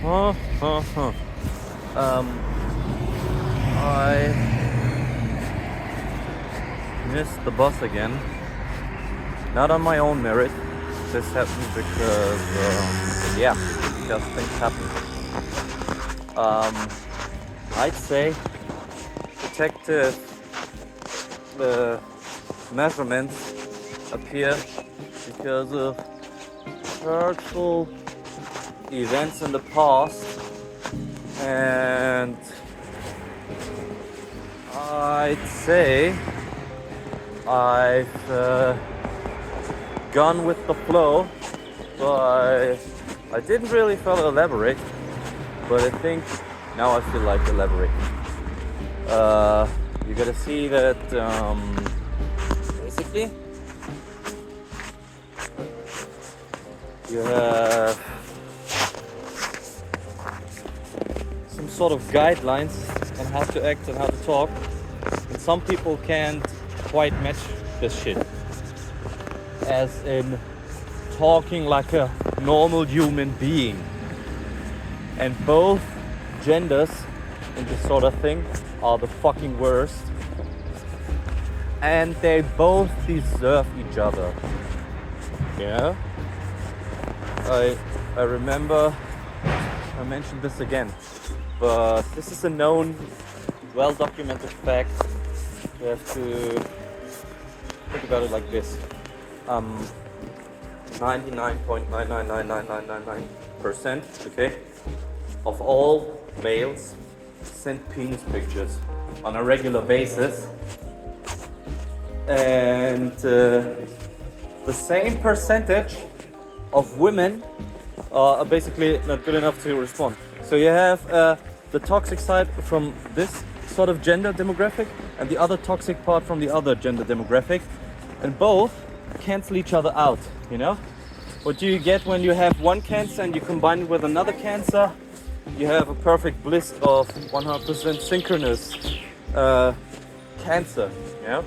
I missed the bus again. Not on my own merit. This happened because, just things happen. I'd say detective the measurements appear because of hurtful events in the past, and I'd say I've gone with the flow, but I didn't really further elaborate, but I think now I feel like elaborating. You gotta see that basically you have some sort of guidelines on how to act and how to talk, and some people can't quite match this shit, as in talking like a normal human being. And both genders in this sort of thing are the fucking worst, and they both deserve each other. Yeah, I remember I mentioned this again, but this is a known, well-documented fact. You have to think about it like this. 99.9999999%, okay, of all males send penis pictures on a regular basis, and the same percentage of women are basically not good enough to respond. So you have the toxic side from this sort of gender demographic and the other toxic part from the other gender demographic, and both cancel each other out, you know? What do you get when you have one cancer and you combine it with another cancer? You have a perfect bliss of 100% synchronous cancer, yeah?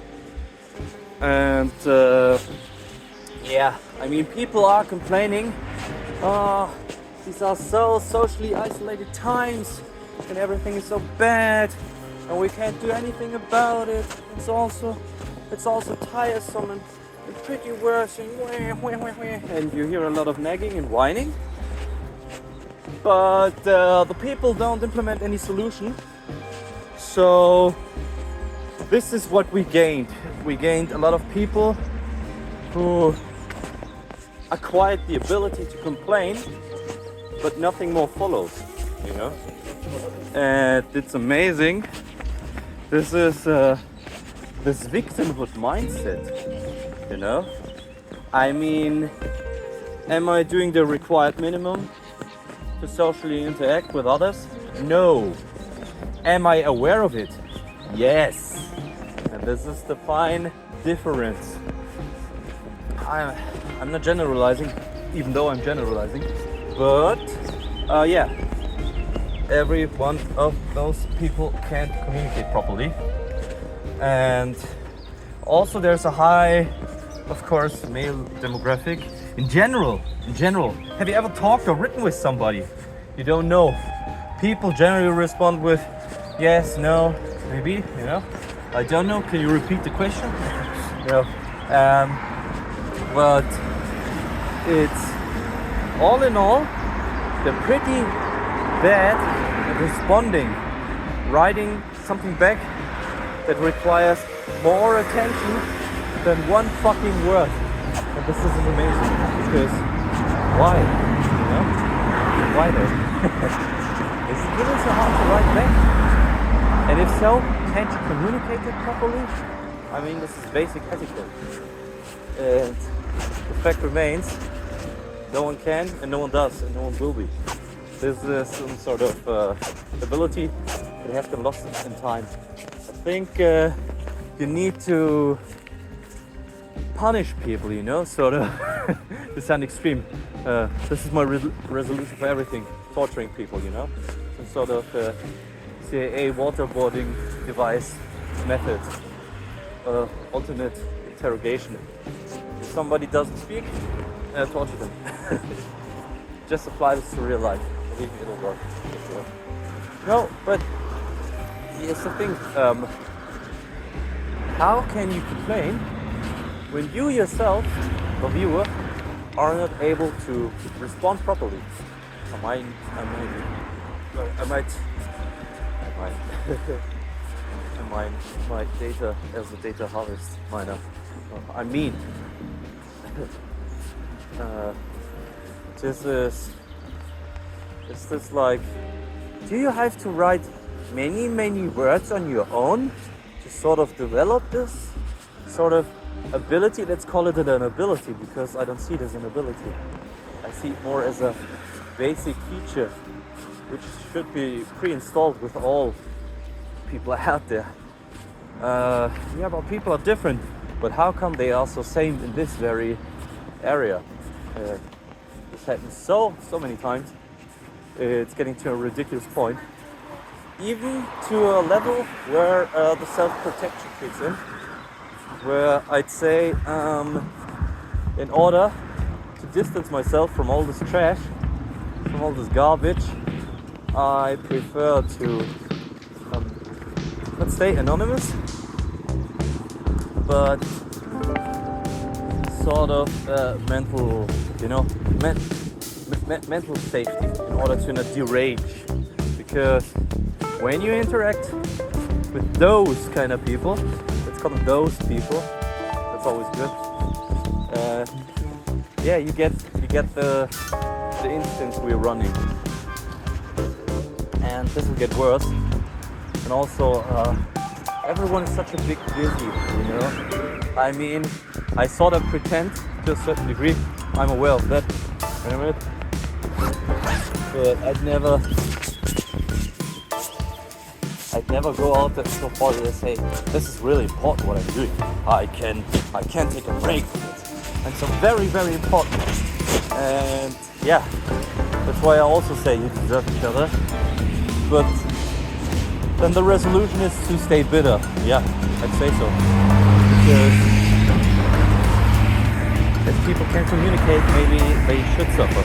And I mean, people are complaining, these are so socially isolated times and everything is so bad and we can't do anything about it. It's also tiresome and pretty worse, and you hear a lot of nagging and whining, but the people don't implement any solution. So this is what we gained. We gained a lot of people who acquired the ability to complain, but nothing more follows, you know? And it's amazing. This is this victimhood mindset, you know? I mean, am I doing the required minimum to socially interact with others? No. Am I aware of it? Yes. And this is the fine difference. I'm not generalizing, even though I'm generalizing, but every one of those people can't communicate properly. And also there's a high, of course, male demographic. In general, have you ever talked or written with somebody you don't know? People generally respond with yes, no, maybe, you know? I don't know, can you repeat the question? But it's, all in all, they're pretty bad at responding, writing something back that requires more attention than one fucking word. And this is amazing, because why? You know? Why though? Is it really so hard to write back? And if so, can't you communicate it properly? I mean, this is basic etiquette. And the fact remains, no one can, and no one does, and no one will be. This is some sort of ability that has been lost in time. I think you need to punish people, you know, sort of. To sound extreme. This is my resolution for everything, torturing people, you know. Some sort of CIA waterboarding device method, alternate interrogation. If somebody doesn't speak, torture them. Just apply this to real life. believe me, it'll work. No, but here's the thing. How can you complain when you yourself, the viewer, are not able to respond properly? I might data as a data harvest miner. I mean, this is this like, do you have to write many words on your own to sort of develop this sort of ability? Let's call it an ability, because I don't see it as an ability. I see it more as a basic feature which should be pre-installed with all people out there. Yeah, but people are different. But how come they are so same in this very area? This happens so many times. It's getting to a ridiculous point. Even to a level where the self-protection kicks in. Where I'd say, in order to distance myself from all this trash, from all this garbage, I prefer to, let's stay anonymous, but sort of mental, mental safety, in order to not derage. Because when you interact with those kind of people, let's call them those people, that's always good. Yeah, you get the instance we're running, and this will get worse. And also, everyone is such a big busy, I mean, I sort of pretend to a certain degree I'm aware of that, but I'd never go out there so far to say, this is really important what I'm doing. I can't take a break from it. And so very important. And yeah, that's why I also say you deserve each other. But then the resolution is to stay bitter. Yeah, I'd say so. Because if people can communicate, maybe they should suffer,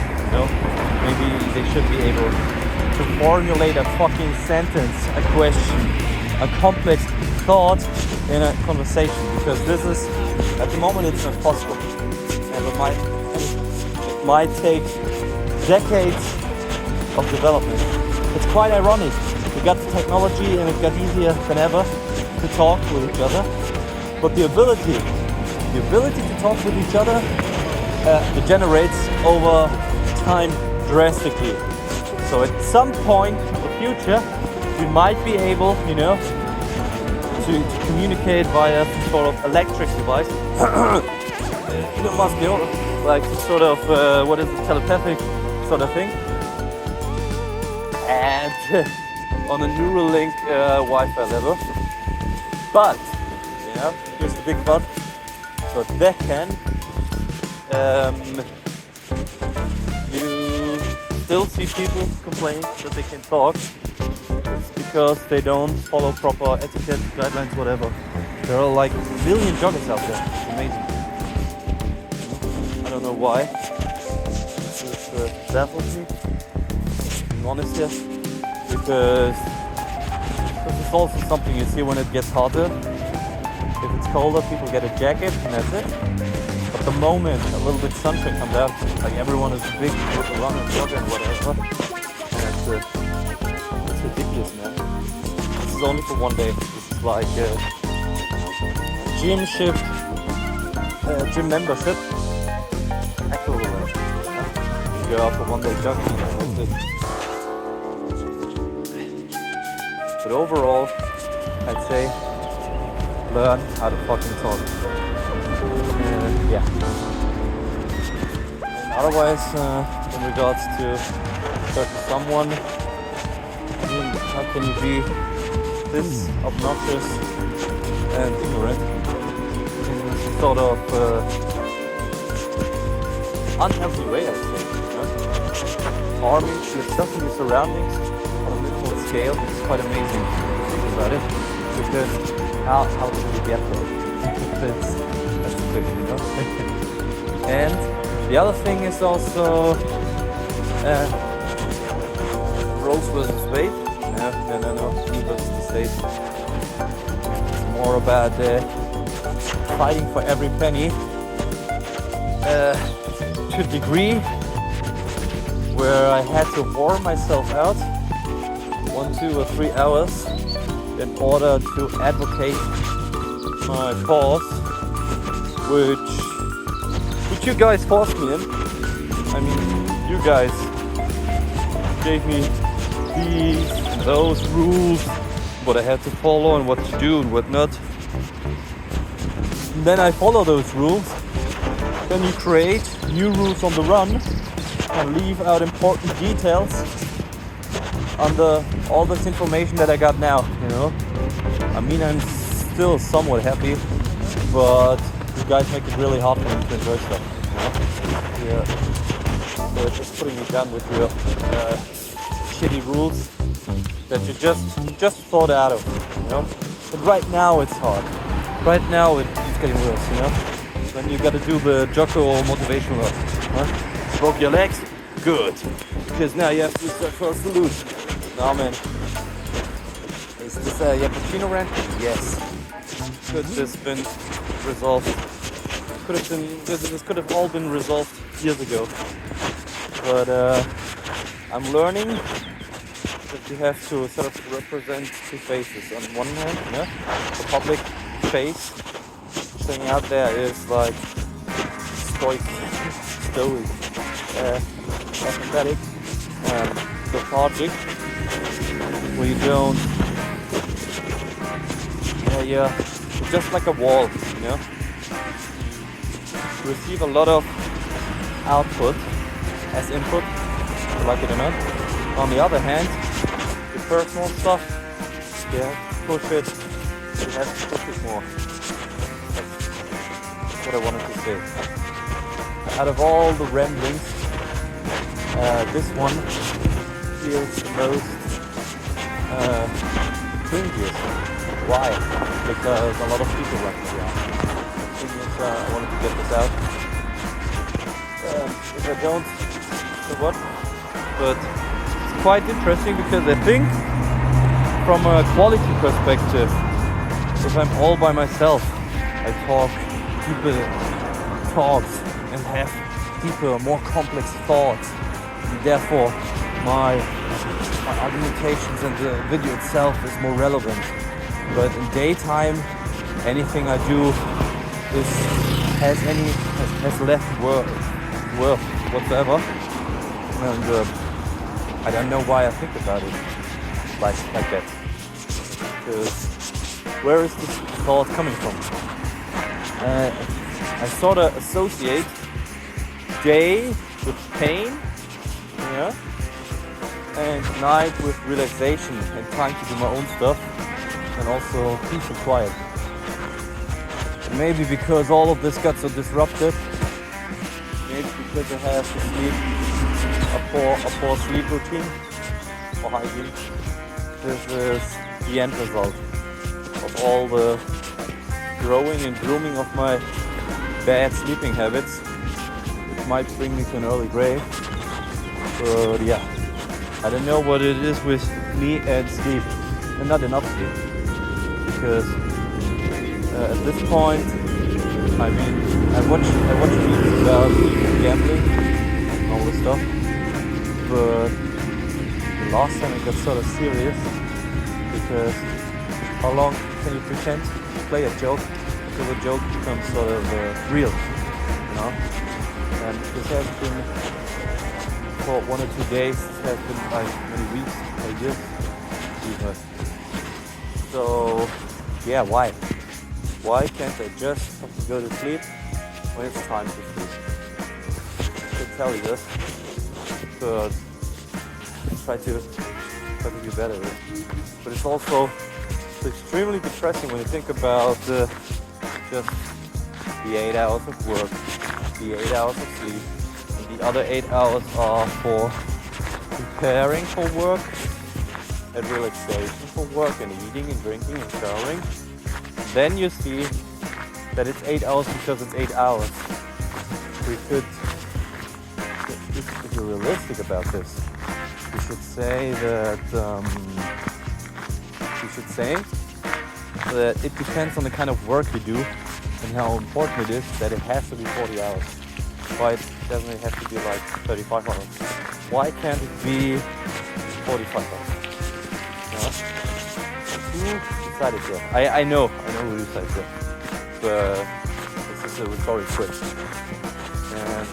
Maybe they should be able to formulate a fucking sentence, a question, a complex thought in a conversation. Because this is, at the moment, it's not possible. And it might take decades of development. It's quite ironic. We got the technology and it got easier than ever to talk with each other. But the ability to talk with each other degenerates over time drastically. So at some point in the future, we might be able, to communicate via some sort of electric device. Elon Musk, like some sort of, telepathic sort of thing. And on a Neuralink Wi-Fi level. But, here's the big but. So that can, you still see people complain that they can talk. It's because they don't follow proper etiquette, guidelines, whatever. There are like a million joggers out there. It's amazing. I don't know why. This baffles me. I'm honest here. Because this is also something you see when it gets hotter. If it's colder, people get a jacket and that's it. But the moment a little bit sunshine comes out, like everyone is big with a runner, jogger and whatever. And that's ridiculous, man. This is only for one day. This is like gym membership. Equivalent. You go out for one day jogging and that's it. But overall, I'd say learn how to fucking talk. Yeah. And otherwise, in regards to certain someone, I mean, how can you be this obnoxious and ignorant in some sort of unhealthy way, I think. Harming yourself and your surroundings on a minimal scale is quite amazing. Think about it, because how did we get there? That's the question, And the other thing is also Rose versus Wade. No, me versus the state. It's more about fighting for every penny to a degree where I had to whore myself out 1, 2 or 3 hours in order to advocate my cause, which you guys forced me in. I mean, you guys gave me these and those rules, what I had to follow and what to do and what not. And then I follow those rules. Then you create new rules on the run and leave out important details under all this information that I got now, you know. I mean, I'm still somewhat happy, but you guys make it really hard for me to enjoy stuff, you know? Yeah. You're just putting me down with your shitty rules that you just thought out of, you know. But right now it's hard. Right now it's getting worse, you know. Then you gotta do the Jocko motivation work. Huh? Broke your legs? Good. Because now you have to start for a solution. No man. Is this a cappuccino rant? Yes. Could this been resolved? This could have all been resolved years ago. But I'm learning that you have to sort of represent two faces. On one hand, yeah, the public face thing out there is like stoic, apathetic, lethargic, where you don't, you're just like a wall, you know. You receive a lot of output as input, like it or not. On the other hand, your personal stuff, you have to push it, you have to push it more. That's what I wanted to say. Out of all the ramblings, this one feels the most cringiest. Why? Because a lot of people went around. I wanted to get this out. If I don't, so what? But it's quite interesting because I think from a quality perspective, if I'm all by myself, I talk deeper thoughts and have deeper, more complex thoughts. And therefore, my argumentations and the video itself is more relevant. But in daytime, anything I do has less worth whatsoever. And I don't know why I think about it like that. Because where is this thought coming from? I sort of associate day with pain, yeah, and night with relaxation and time to do my own stuff, and also peace and quiet. And maybe because all of this got so disrupted, maybe because I have to sleep a poor sleep routine or hygiene. This is the end result of all the growing and grooming of my bad sleeping habits. It might bring me to an early grave, but yeah, I don't know what it is with me and sleep, and not enough sleep, because at this point, I mean, I watch videos about gambling and all this stuff, but the last time it got sort of serious, because how long can you pretend to play a joke until the joke becomes sort of real, you know? And this has been for 1 or 2 days, it has been like many weeks or years even. So yeah, why? Why can't I just have to go to sleep when it's time to sleep? I can tell you this, but try to do better. But it's also extremely depressing when you think about just the 8 hours of work, the 8 hours of sleep, and the other 8 hours are for preparing for work and relaxation for work and eating and drinking and showering. Then you see that it's 8 hours because it's 8 hours. We could, if you're realistic about this, we should say that it depends on the kind of work you do and how important it is that it has to be 40 hours. Why it doesn't have to be like 35 hours? Why can't it be 45 hours? Who decided that? I know who decided that. But this is a rhetorical question. And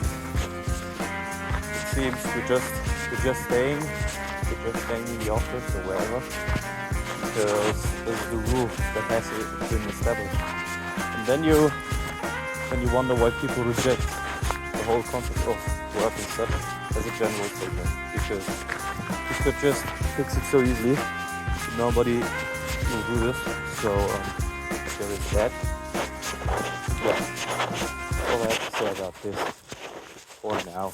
it seems we're just staying in the office or wherever, because this is the rule that has been established. And then you wonder why people reject the whole concept of work instead as a general statement, because you could just fix it so easily. Nobody will do this, so there is that. Yeah, all I have to say about this for now.